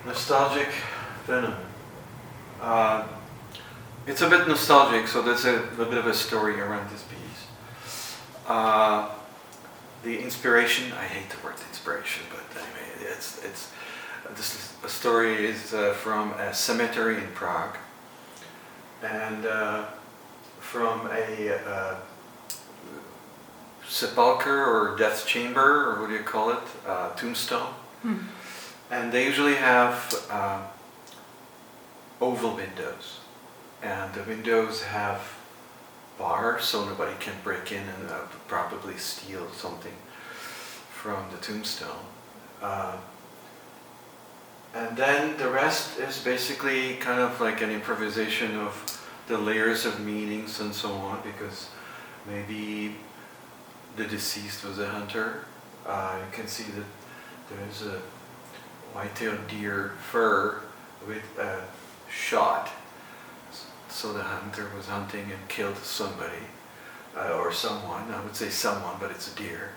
Nostalgic phenomenon. It's a bit nostalgic, so there's a little bit of a story around this piece. The inspiration, I hate the word inspiration, but anyway, a story is from a cemetery in Prague, and from a sepulcher or death chamber, or what do you call it, tombstone. Mm. And they usually have oval windows, and the windows have bars so nobody can break in and probably steal something from the tombstone. And then the rest is basically kind of like an improvisation of the layers of meanings and so on, because maybe the deceased was a hunter. You can see that there's a white-tailed deer fur with a shot. So the hunter was hunting and killed somebody, or someone. I would say someone, but it's a deer.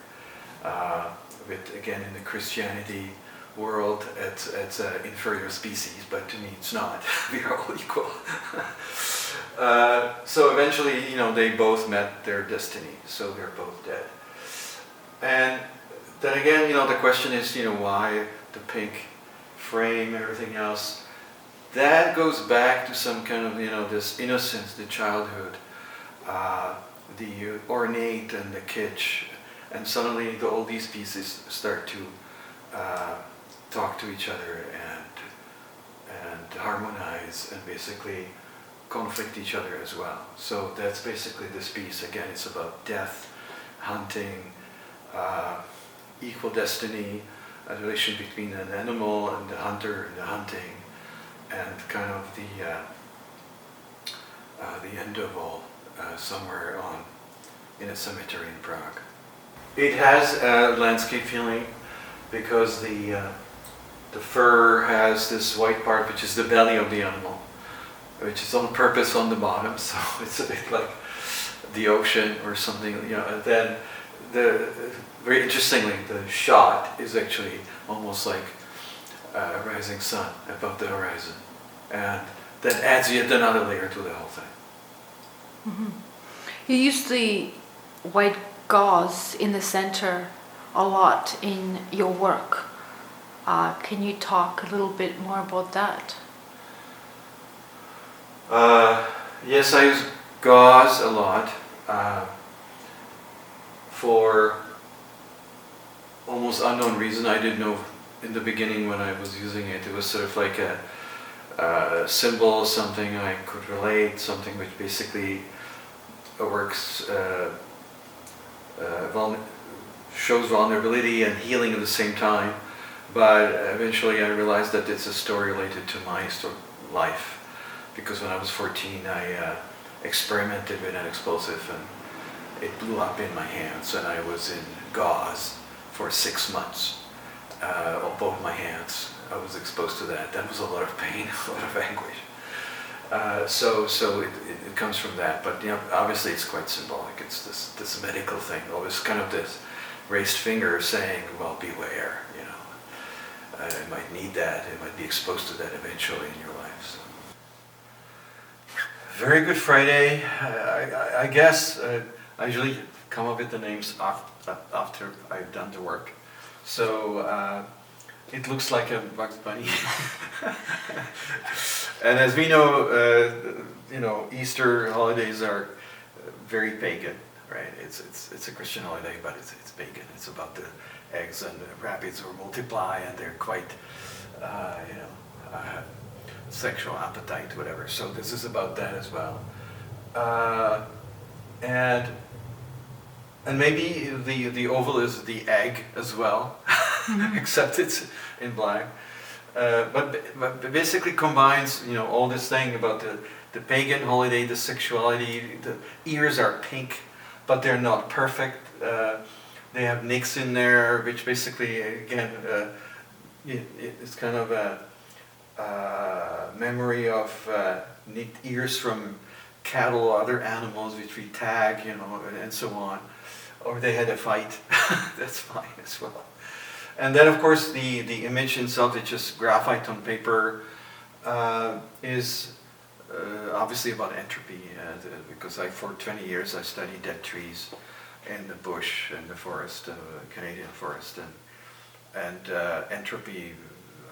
Again, in the Christianity world, it's an inferior species, but to me it's not. We are all equal. So eventually, they both met their destiny, so they're both dead. And then again, the question is, why the pink frame and everything else? That goes back to some kind of, this innocence, the childhood, the ornate and the kitsch, and suddenly all these pieces start to talk to each other and harmonize and basically conflict each other as well. So that's basically this piece. Again, it's about death, hunting, equal destiny, a relation between an animal and the hunter and the hunting, and kind of the end of all, somewhere in a cemetery in Prague. It has a landscape feeling because the fur has this white part, which is the belly of the animal, which is on purpose on the bottom, so it's a bit like the ocean or something. And then very interestingly, the shot is actually almost like a rising sun above the horizon, and that adds yet another layer to the whole thing. Mm-hmm. You use the white gauze in the center a lot in your work. Can you talk a little bit more about that? Yes, I use gauze a lot for almost unknown reason. I didn't know in the beginning when I was using it. It was sort of like a symbol, something I could relate, something which basically works, shows vulnerability and healing at the same time. But eventually I realized that it's a story related to my life. Because when I was 14, I experimented with an explosive and it blew up in my hands, and I was in gauze for 6 months on both my hands. I was exposed to that. That was a lot of pain, a lot of anguish. So it comes from that, but obviously it's quite symbolic. It's this medical thing, always kind of this raised finger saying, well, beware, you might need that, you might be exposed to that eventually in your life. So. Very Good Friday, I guess I usually come up with the names after I've done the work. So it looks like a Bugs Bunny. And as we know, Easter holidays are very pagan, right? It's a Christian holiday, but it's pagan. It's about the eggs and the rabbits will multiply, and they're quite, sexual appetite, whatever. So this is about that as well. And maybe the oval is the egg as well, except it's in black. But basically combines, all this thing about the pagan holiday, the sexuality. The ears are pink, but they're not perfect. They have nicks in there, which basically, again, it's kind of a memory of nicked ears from cattle or other animals, which we tag, and so on. Or they had a fight. That's fine as well. And then of course the image itself, it's just graphite on paper, is obviously about entropy, because for 20 years I studied dead trees in the bush and the forest, Canadian forest, and entropy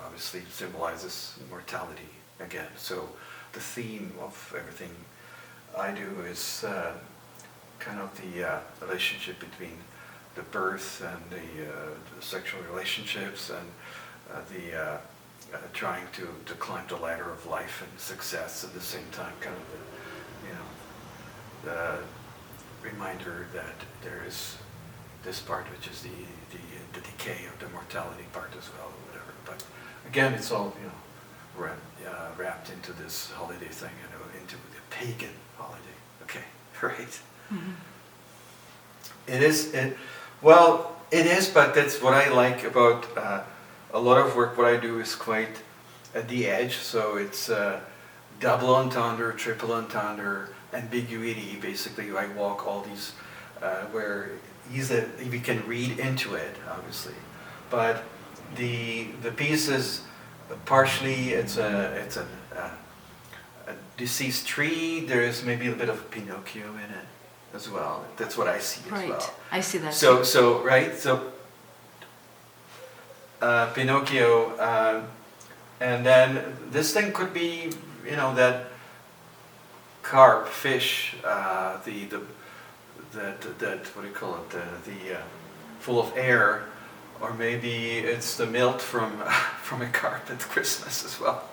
obviously symbolizes mortality again. So the theme of everything I do is kind of the relationship between the birth and the sexual relationships, and trying to climb the ladder of life and success at the same time, kind of the reminder that there is this part which is the decay of the mortality part as well, or whatever. But again, it's all wrapped into this holiday thing, into the pagan holiday. Okay, right. Mm-hmm. It is, but that's what I like about a lot of work. What I do is quite at the edge, so it's double entendre, triple entendre, ambiguity. Basically, I walk all these where we can read into it, obviously, but the piece is partially it's a deceased tree. There is maybe a bit of Pinocchio in it as well. That's what I see as Right. well. I see that. So Pinocchio, and then this thing could be, that carp, fish, that what do you call it, the full of air, or maybe it's the milk from a carp at Christmas as well,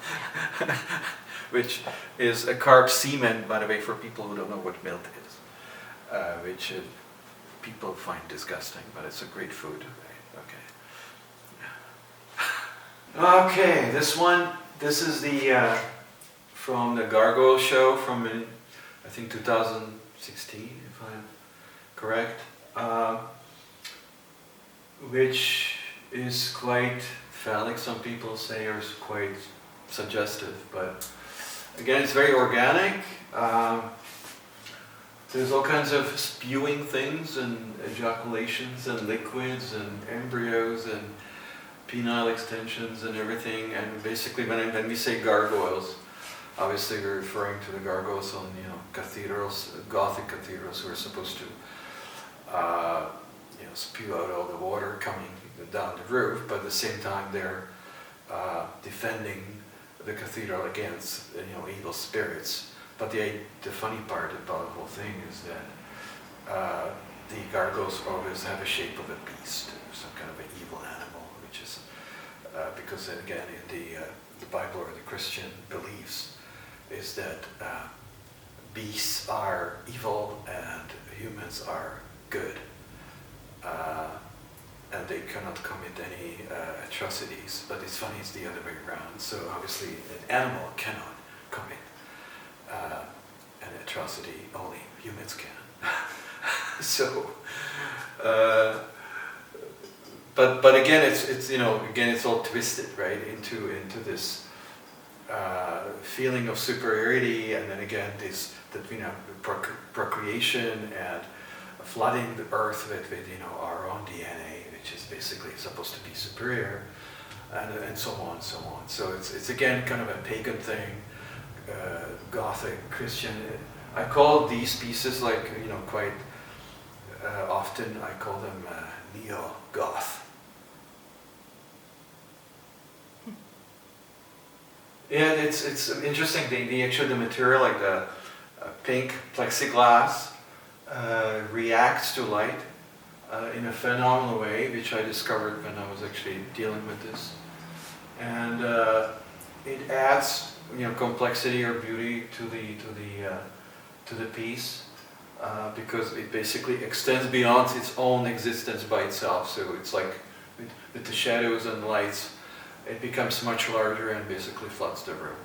which is a carp semen, by the way, for people who don't know what milk is, which people find disgusting, but it's a great food. Right? Okay. Okay, this is the from the Gargoyle show from I think 2016, if I'm correct, which is quite phallic, some people say, or is quite suggestive, but again, it's very organic. There's all kinds of spewing things and ejaculations and liquids and embryos and penile extensions and everything. And basically, when we say gargoyles, obviously we're referring to the gargoyles on cathedrals, Gothic cathedrals, who are supposed to spew out all the water coming down the roof, but at the same time they're defending the cathedral against evil spirits. But the funny part about the whole thing is that the gargoyles always have a shape of a beast, some kind of an evil animal, which is because again in the Bible or the Christian beliefs is that beasts are evil and humans are good, and they cannot commit any atrocities. But it's funny, it's the other way around. So obviously an animal cannot commit an atrocity, only humans can. So, but again, it's all twisted, right, into this feeling of superiority, and then again procreation and flooding the earth with our own DNA, which is basically supposed to be superior, and so on and so on. So it's again kind of a pagan thing. Gothic, Christian. I call these pieces quite often I call them neo-goth. Yeah, it's interesting. The material, like the pink plexiglass, reacts to light in a phenomenal way, which I discovered when I was actually dealing with this, and it adds complexity or beauty to the piece, because it basically extends beyond its own existence by itself. So it's like with the shadows and lights, it becomes much larger and basically floods the room.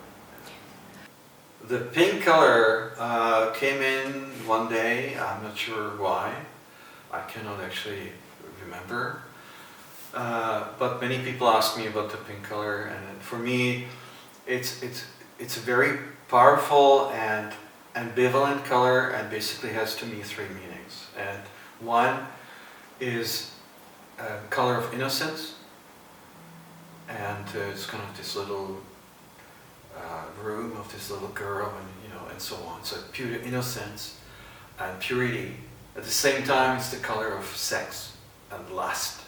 The pink color came in one day. I'm not sure why. I cannot actually remember. But many people ask me about the pink color, and for me, it's a very powerful and ambivalent color, and basically has to me three meanings. And one is color of innocence, and it's kind of this little room of this little girl, and and so on. So pure innocence and purity. At the same time, it's the color of sex and lust.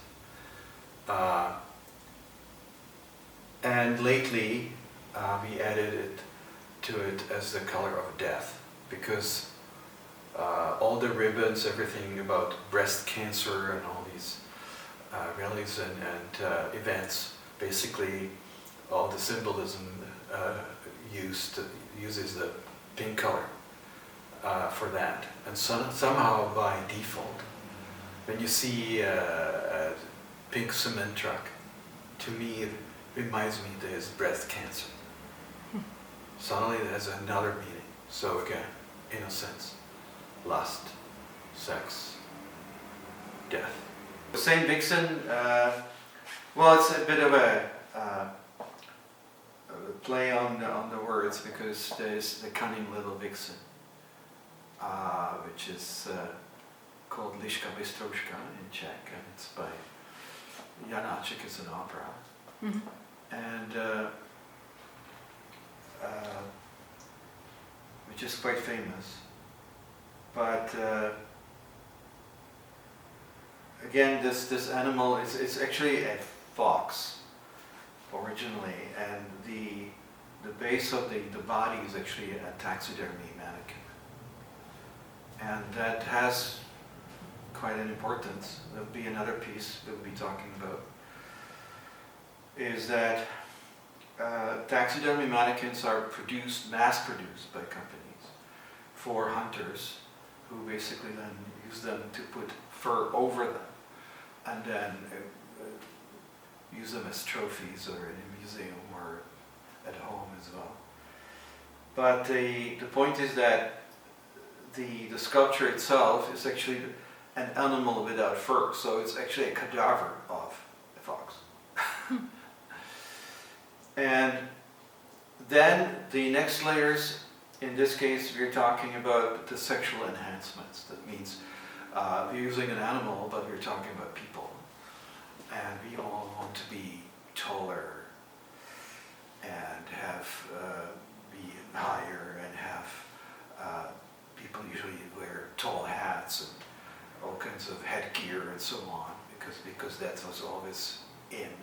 And lately, we added it to it as the color of death, because all the ribbons, everything about breast cancer and all these rallies and events, basically all the symbolism uses the pink color for that. And somehow by default, when you see a pink cement truck, to me it reminds me there's breast cancer. Suddenly it has another meaning. So again, innocence, lust, sex, death. Saint Vixen, well, it's a bit of a play on the words, because there's the cunning little vixen, which is called Liška Bystrouška in Czech, and it's by Janáček. It's an opera. Mm-hmm. And which is quite famous. But again, this animal it's actually a fox originally, and the base of the body is actually a taxidermy mannequin, and that has quite an importance. There'll be another piece that we'll be talking about, is that taxidermy mannequins are mass-produced by companies for hunters, who basically then use them to put fur over them, and then use them as trophies, or in a museum, or at home as well. But the point is that the sculpture itself is actually an animal without fur, so it's actually a cadaver of a fox. And then the next layers, in this case, we're talking about the sexual enhancements. That means we're using an animal, but we're talking about people. And we all want to be taller and be higher, and have people usually wear tall hats and all kinds of headgear and so on, because that was always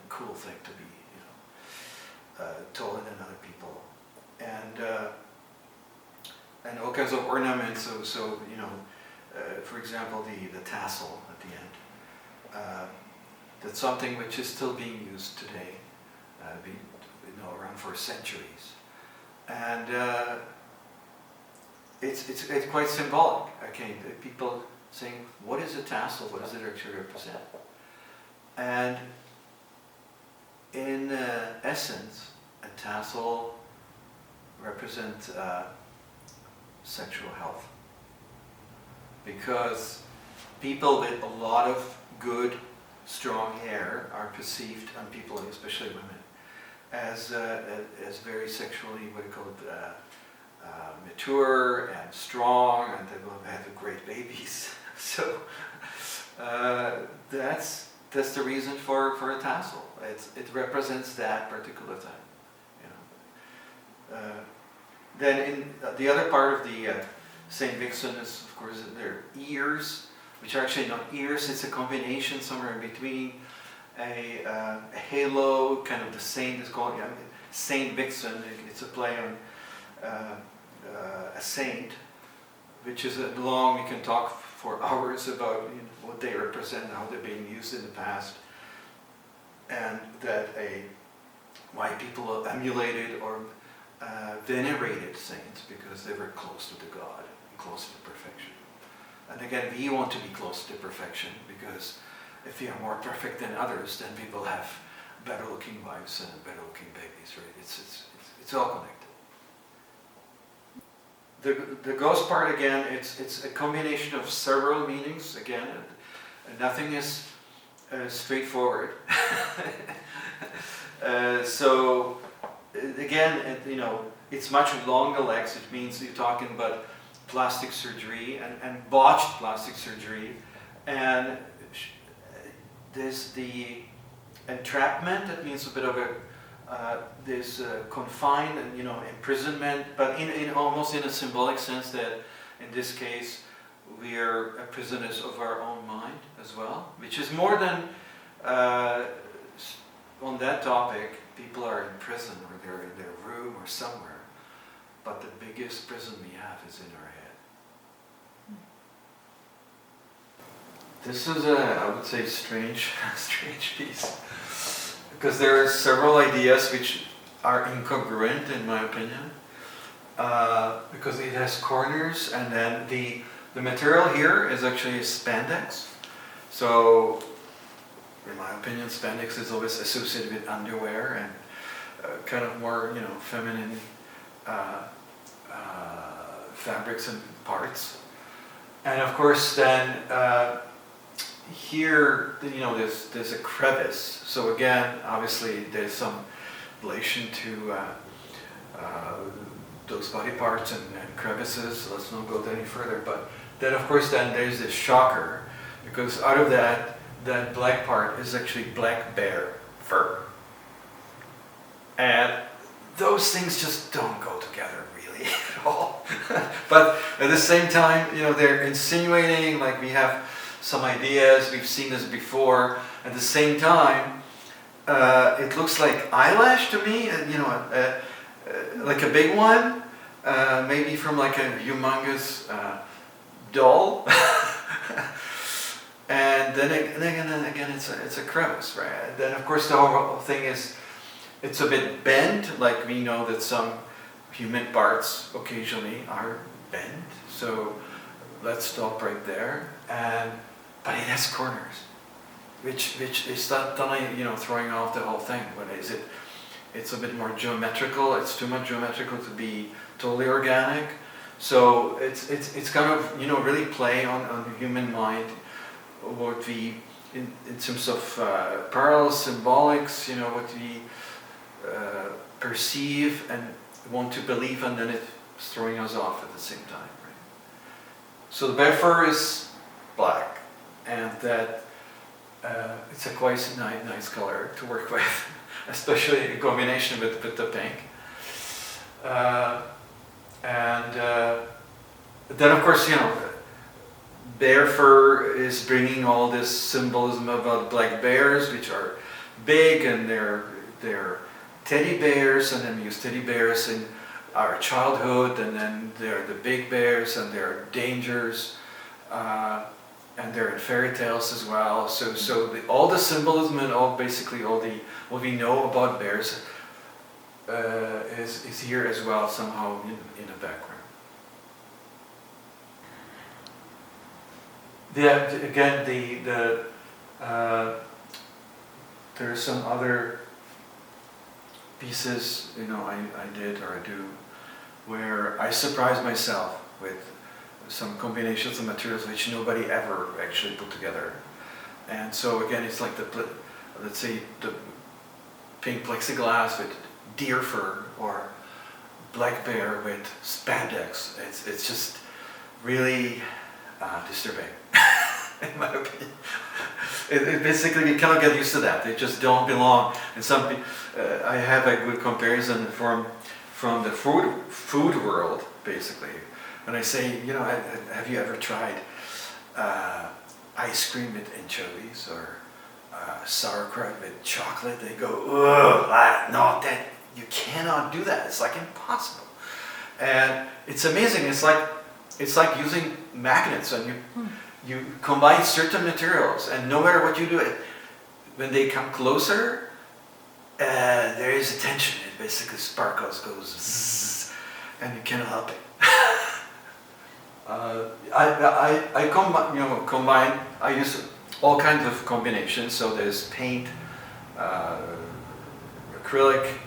cool thing to be, taller than other people, and all kinds of ornaments. So for example, the tassel at the end. That's something which is still being used today, around for centuries, and it's quite symbolic. Okay, people saying, what is a tassel? What does it actually represent? And in essence, a tassel represents sexual health, because people with a lot of good, strong hair are perceived, and people, especially women, as very sexually, what do you call it, mature and strong, and they will have great babies. So that's the reason for a tassel. It represents that particular thing. Then in the other part of the Saint Vixen is, of course, their ears, which are actually not ears. It's a combination somewhere in between a halo, kind of the saint is called Saint Vixen. It's a play on a saint, which is long. We can talk for hours about what they represent, how they're being used in the past, and that why people emulated or venerated saints, because they were close to the God, close to perfection. And again, we want to be close to perfection, because if we are more perfect than others, then we will have better looking wives and better looking babies, right? It's all connected. The ghost part, again, it's a combination of several meanings. Again, nothing is straightforward. So again, it's much along the legs. It means you're talking about plastic surgery and botched plastic surgery, and there's the entrapment. That means a bit of a this confined and imprisonment, but in almost in a symbolic sense that in this case we are prisoners of our own mind as well, which is more than on that topic. People are in prison or they're in their room or somewhere, but the biggest prison we have is in our head. This is I would say, strange piece, because there are several ideas which are incongruent in my opinion, because it has corners, and then the material here is actually spandex. So, in my opinion, spandex is always associated with underwear and kind of more, feminine fabrics and parts. And of course, then here, there's a crevice. So again, obviously, there's some relation to those body parts and crevices. Let's not go any further. But then, of course, then there's this shocker, because out of that black part is actually black bear fur. And those things just don't go together really at all. But at the same time, they're insinuating, like we have some ideas, we've seen this before. At the same time, it looks like eyelash to me, like a big one, maybe from like a humongous doll. And then again, it's a crevice, right? Then of course the whole thing is, it's a bit bent, like we know that some human parts occasionally are bent. So let's stop right there. But it has corners, which is not only throwing off the whole thing. What is it? It's a bit more geometrical. It's too much geometrical to be totally organic. So it's kind of really play on the human mind. What we, in terms of parallels, symbolics, what we perceive and want to believe, and then it's throwing us off at the same time. Right? So the bear fur is black, and that it's a quite nice color to work with, especially in combination with the pink. Then of course, bear fur is bringing all this symbolism about black bears, which are big, and they're teddy bears, and then we use teddy bears in our childhood, and then they're the big bears, and they're dangers, and they're in fairy tales as well. So all the symbolism and basically all what we know about bears is here as well, somehow in the background. Yeah, again, there are some other pieces, I did or I do, where I surprise myself with some combinations of materials which nobody ever actually put together. And so again, it's like let's say the pink plexiglass with deer fur, or black bear with spandex. It's just really disturbing, in my opinion. It basically, we cannot get used to that. They just don't belong. And I have a good comparison from the food world, basically. When I say, have you ever tried ice cream with anchovies, or sauerkraut with chocolate? They go, ugh, no, that you cannot do that. It's like impossible. And it's amazing. It's like using magnets, and you combine certain materials, and no matter what you do, when they come closer, there is a tension. It basically sparkles, goes zzz, and you cannot help it. I combine. I use all kinds of combinations. So there's paint, acrylic,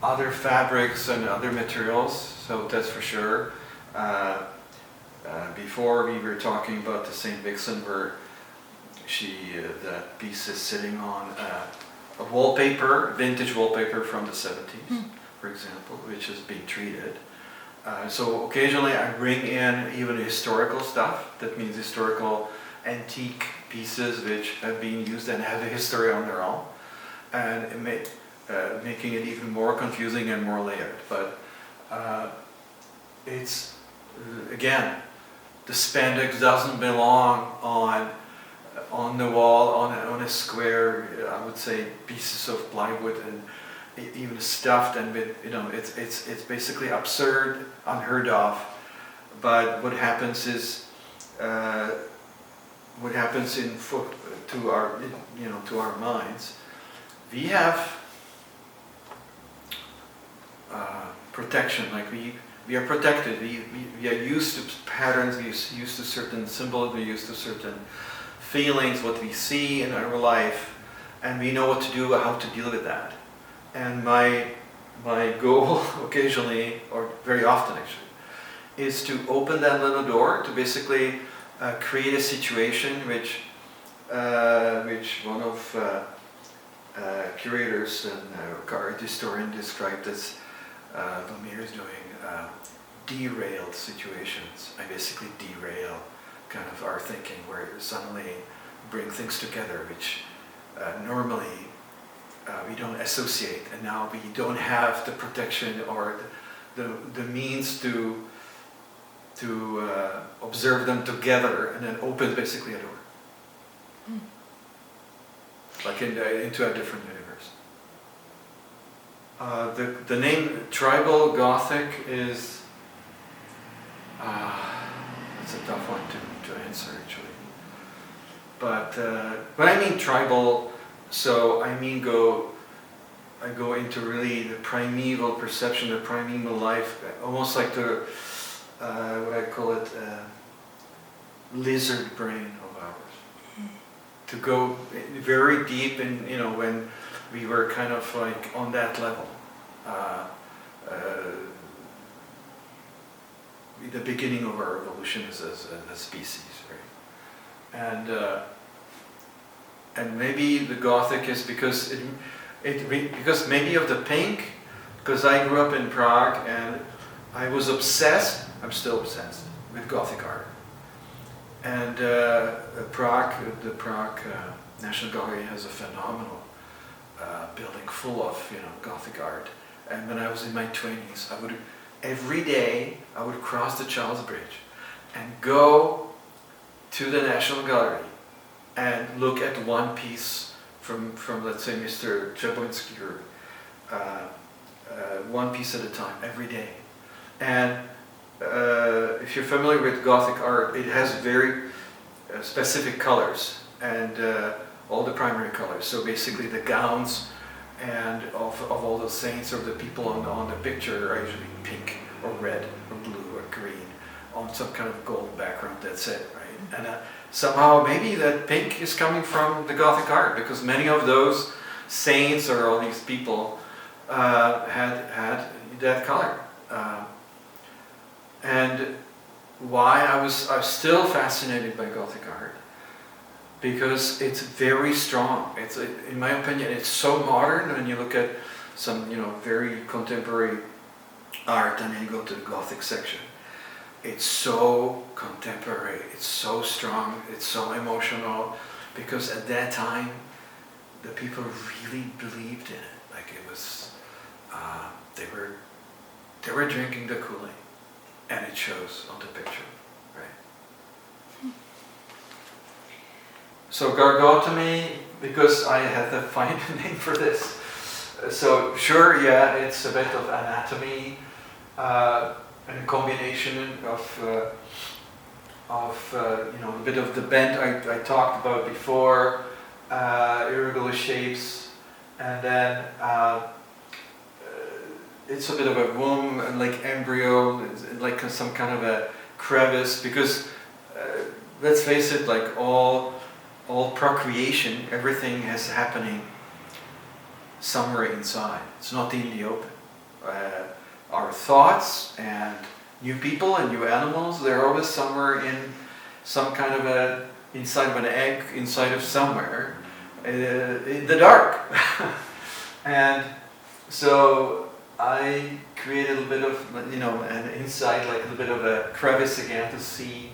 other fabrics and other materials. So that's for sure. Before we were talking about the Saint Vixen, where that piece is sitting on a wallpaper, vintage wallpaper from the 70s, for example, which is being treated. So occasionally I bring in even historical stuff. That means historical antique pieces which have been used and have a history on their own, and making it even more confusing and more layered. But it's, again, the spandex doesn't belong on the wall, on a square, I would say, pieces of plywood and even stuffed, and with, it's basically absurd, unheard of. But what happens is, to our minds, we have protection. Like we are protected. We are used to patterns. We are used to certain symbols. We are used to certain feelings, what we see in our life, and we know what to do, how to deal with that. And my goal occasionally, or very often actually, is to open that little door to basically create a situation which one of curators and art historian described as Lumir is doing derailed situations. I basically derail kind of our thinking, where suddenly bring things together which normally we don't associate, and now we don't have the protection or the means to observe them together, and then open basically a door, like into a different universe. The name Tribal Gothic is it's a tough one to answer actually. But when I mean tribal, so I mean I go into really the primeval perception, the primeval life, almost like the what I call it, lizard brain of ours. To go very deep in, when we were kind of like on that level. The beginning of our evolution as a species, right? And maybe the Gothic is because because maybe of the pink, because I grew up in Prague and I was obsessed. I'm still obsessed with Gothic art. And the Prague National Gallery has a phenomenal building full of Gothic art. And when I was in my 20s, every day I would cross the Charles Bridge and go to the National Gallery and look at one piece from let's say Mr. Jablonski, one piece at a time every day. And if you're familiar with Gothic art, it has very specific colors and all the primary colors. So basically the gowns and of all the saints or the people on the picture are usually pink or red or blue or green on some kind of gold background. That's it, right? And somehow maybe that pink is coming from the Gothic art, because many of those saints or all these people had that color. And why I was still fascinated by Gothic art, because it's very strong. It's, in my opinion, it's so modern. When you look at some, very contemporary art, and then you go to the Gothic section, it's so contemporary. It's so strong. It's so emotional, because at that time, the people really believed in it. Like it was, they were drinking the Kool-Aid. And it shows on the picture, right? So gargotomy, because I had to find a name for this. So sure, yeah, it's a bit of anatomy, and a combination of a bit of the bend I talked about before, irregular shapes, and then it's a bit of a womb, and like embryo, like some kind of a crevice, because let's face it, like all procreation, everything is happening somewhere inside. It's not in the open. Our thoughts and new people and new animals, they're always somewhere in some kind of inside of an egg, inside of somewhere, in the dark. And so I created a little bit of, an inside, like a little bit of a crevice again to see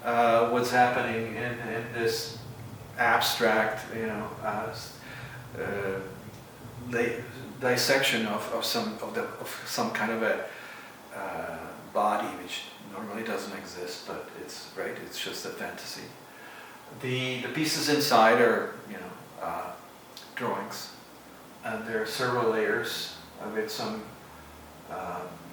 what's happening in this abstract, dissection of some kind of a body which normally doesn't exist, but it's right. It's just a fantasy. The pieces inside are drawings, and there are several layers with some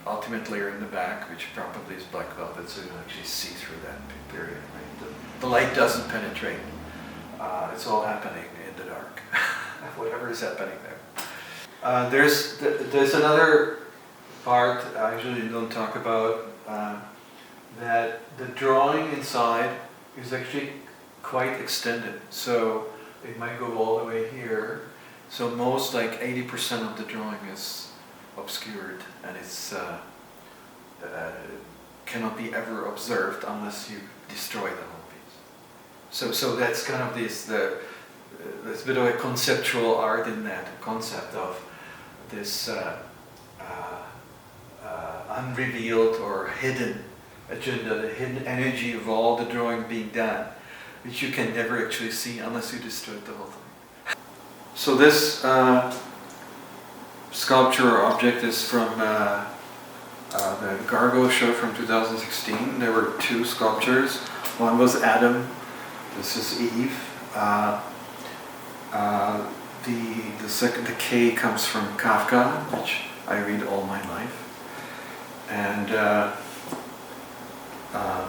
ultimate layer in the back, which probably is black velvet, so you don't actually see through that period. Right? The light doesn't penetrate. It's all happening in the dark. Whatever is happening there. There's another part I usually don't talk about, that the drawing inside is actually quite extended. So it might go all the way here. So most, like 80% of the drawing is obscured, and it's cannot be ever observed unless you destroy the whole piece. So that's kind of there's a bit of a conceptual art in that concept of this unrevealed or hidden agenda, the hidden energy of all the drawing being done, which you can never actually see unless you destroy the whole thing. So this sculpture or object is from the Gargo show from 2016. There were two sculptures. One was Adam. This is Eve. The K comes from Kafka, which I read all my life, and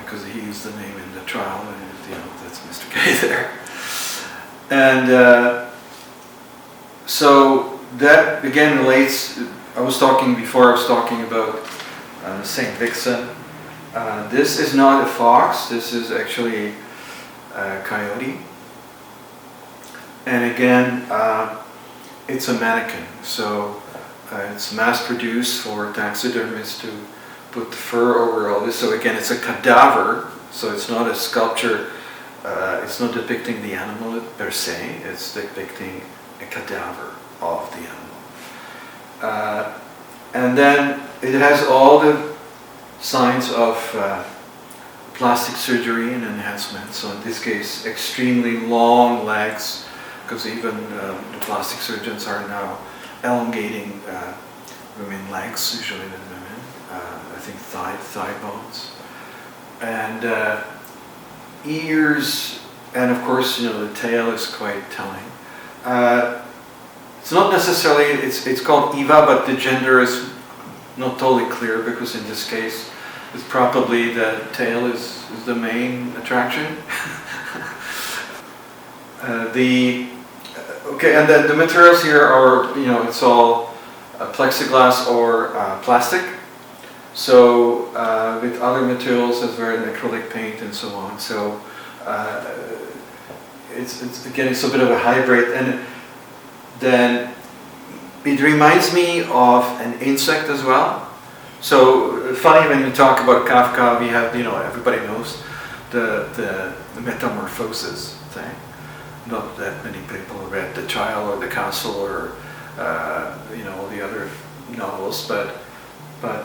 because he used the name in the trial, and that's Mr. K there, and so that again relates. I was talking about Saint Vixen. This is not a fox. This is actually a coyote. And again, it's a mannequin, so it's mass-produced for taxidermists to put the fur over all this. So again, it's a cadaver, so it's not a sculpture. It's not depicting the animal per se. It's depicting a cadaver of the animal. And then it has all the signs of plastic surgery and enhancement. So in this case, extremely long legs, because even the plastic surgeons are now elongating women's legs, usually in women. I think thigh bones, and ears, and of course the tail is quite telling. It's not necessarily it's called Eva, but the gender is not totally clear, because in this case, it's probably the tail is the main attraction. And then the materials here are, it's all plexiglass or plastic. So with other materials, as well as acrylic paint and so on. So it's again, it's a bit of a hybrid, and then it reminds me of an insect as well. So funny, when you talk about Kafka, we have, everybody knows the metamorphosis thing. Not that many people read The Child or The Castle or all the other novels, but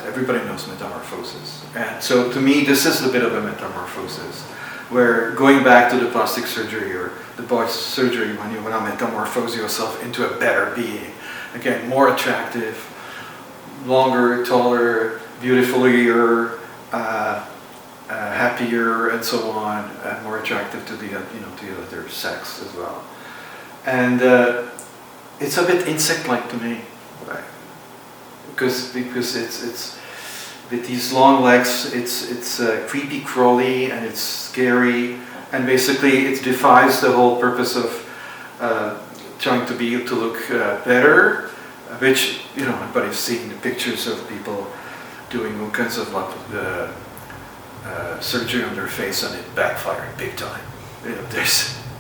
everybody knows metamorphosis. And so to me, this is a bit of a metamorphosis, where going back to the plastic surgery or the body surgery, when you want to metamorphose yourself into a better being, again, more attractive, longer, taller, beautifuller, happier, and so on, and more attractive to the other sex as well. And it's a bit insect-like to me, right? Because it's with these long legs, it's creepy, crawly, and it's scary, and basically it defies the whole purpose of trying to look better, which everybody's seen the pictures of people doing all kinds of surgery on their face, and it backfired big time.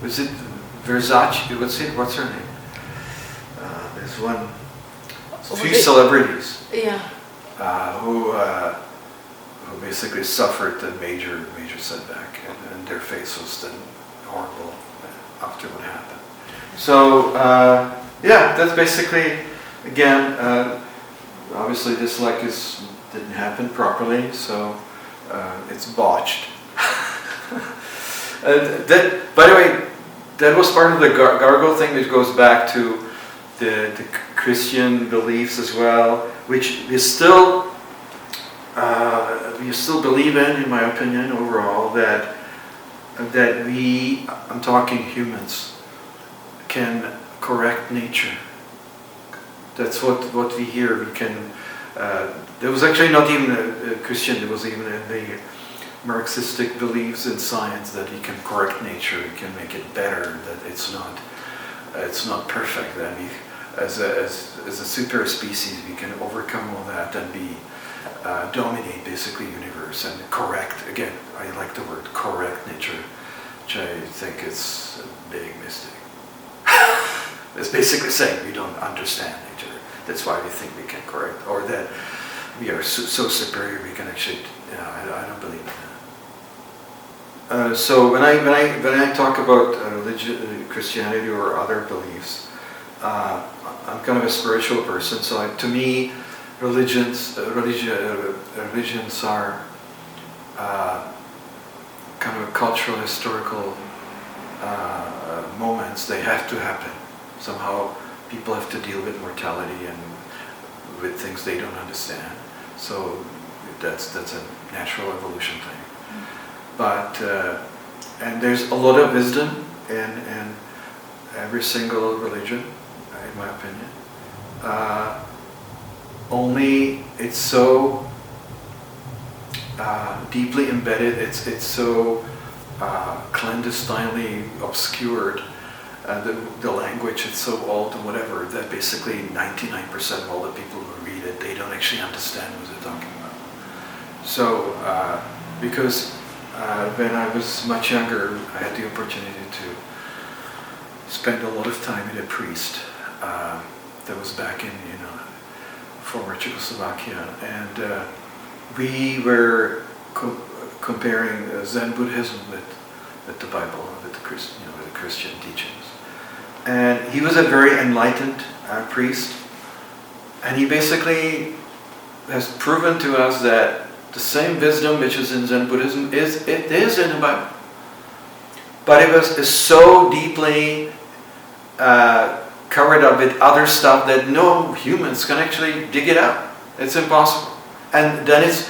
Was it Versace? What's her name? There's one. Few celebrities. Yeah. Who basically suffered a major setback, and their face was then horrible after what happened. So that's basically, again, obviously this didn't happen properly, so it's botched. By the way, that was part of the gargoyle thing, which goes back to the Christian beliefs as well, which we still believe in my opinion, overall, that we, I'm talking humans, can correct nature. That's what we hear. We can. There was actually not even a Christian. There was even the Marxistic beliefs in science that you can correct nature, you can make it better. That it's not perfect. That we, as a super species, we can overcome all that and dominate basically the universe and correct. Again, I like the word correct nature, which I think is a big mistake. It's basically saying we don't understand nature. That's why we think we can correct, or that we are so superior we can actually. I don't believe in that. So when I talk about Christianity or other beliefs, I'm kind of a spiritual person. So to me, religions are kind of cultural, historical moments. They have to happen. Somehow people have to deal with mortality and with things they don't understand. So that's a natural evolution thing. But and there's a lot of wisdom in every single religion, in my opinion. Only it's so deeply embedded. It's so clandestinely obscured. The language, it's so old and whatever, that basically 99% of all the people who read it, they don't actually understand what they're talking about. So, because when I was much younger, I had the opportunity to spend a lot of time with a priest that was back in former Czechoslovakia, and we were comparing Zen Buddhism with the Bible, with the Christian teachings. And he was a very enlightened priest, and he basically has proven to us that the same wisdom which is in Zen Buddhism is in the Bible, but it is so deeply covered up with other stuff that no humans can actually dig it out. It's impossible, and then it's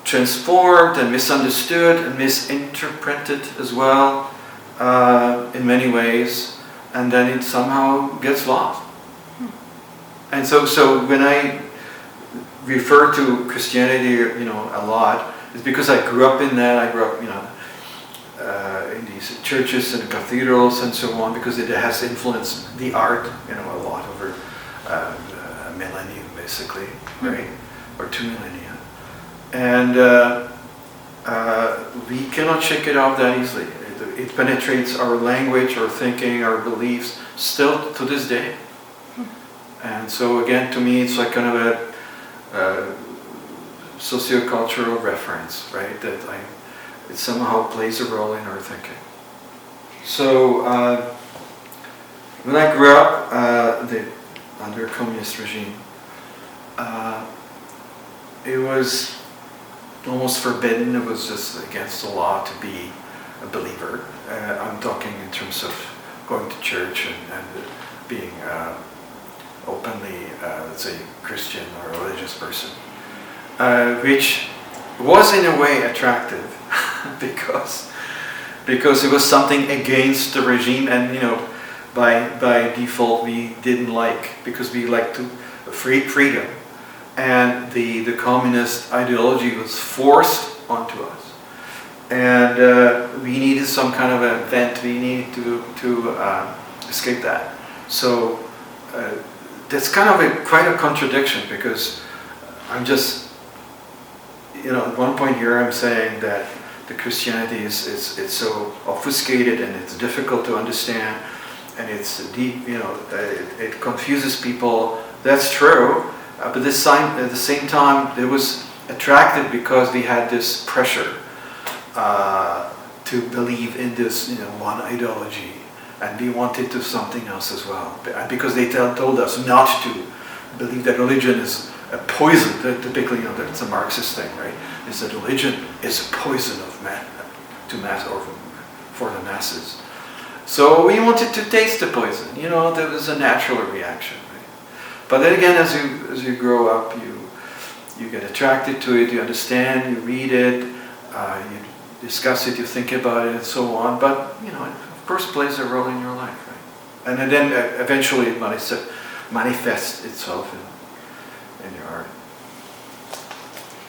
transformed and misunderstood and misinterpreted as well in many ways. And then it somehow gets lost. And so when I refer to Christianity, a lot, it's because I grew up in that. I grew up, in these churches and cathedrals and so on, because it has influenced the art, a lot over a millennium, basically, right, or 2 millennia. And we cannot shake it off that easily. It penetrates our language, our thinking, our beliefs, still to this day. And so again, to me, it's like kind of a sociocultural reference, right? That it somehow plays a role in our thinking. So when I grew up under a communist regime, it was almost forbidden. It was just against the law to be a believer. I'm talking in terms of going to church and being openly, let's say, Christian or religious person, which was in a way attractive because it was something against the regime, and by default we didn't like, because we liked freedom, and the communist ideology was forced onto us. And we needed some kind of an event. We needed to escape that. So that's kind of quite a contradiction, because I'm just, at one point here I'm saying that the Christianity it's so obfuscated and it's difficult to understand, and it's deep. It confuses people. That's true. But at the same time, it was attractive because we had this pressure to believe in this, one ideology, and we wanted to something else as well. Because they told us not to believe that religion is a poison. Typically, that's a Marxist thing, right? Is that religion is a poison of man, to mass, or for the masses. So we wanted to taste the poison. You know, there was a natural reaction. Right? But then again, as you grow up, you get attracted to it, you understand, you read it, you discuss it, you think about it, and so on. But you know, it of course plays a role in your life, right? And then eventually it manifests itself in your art.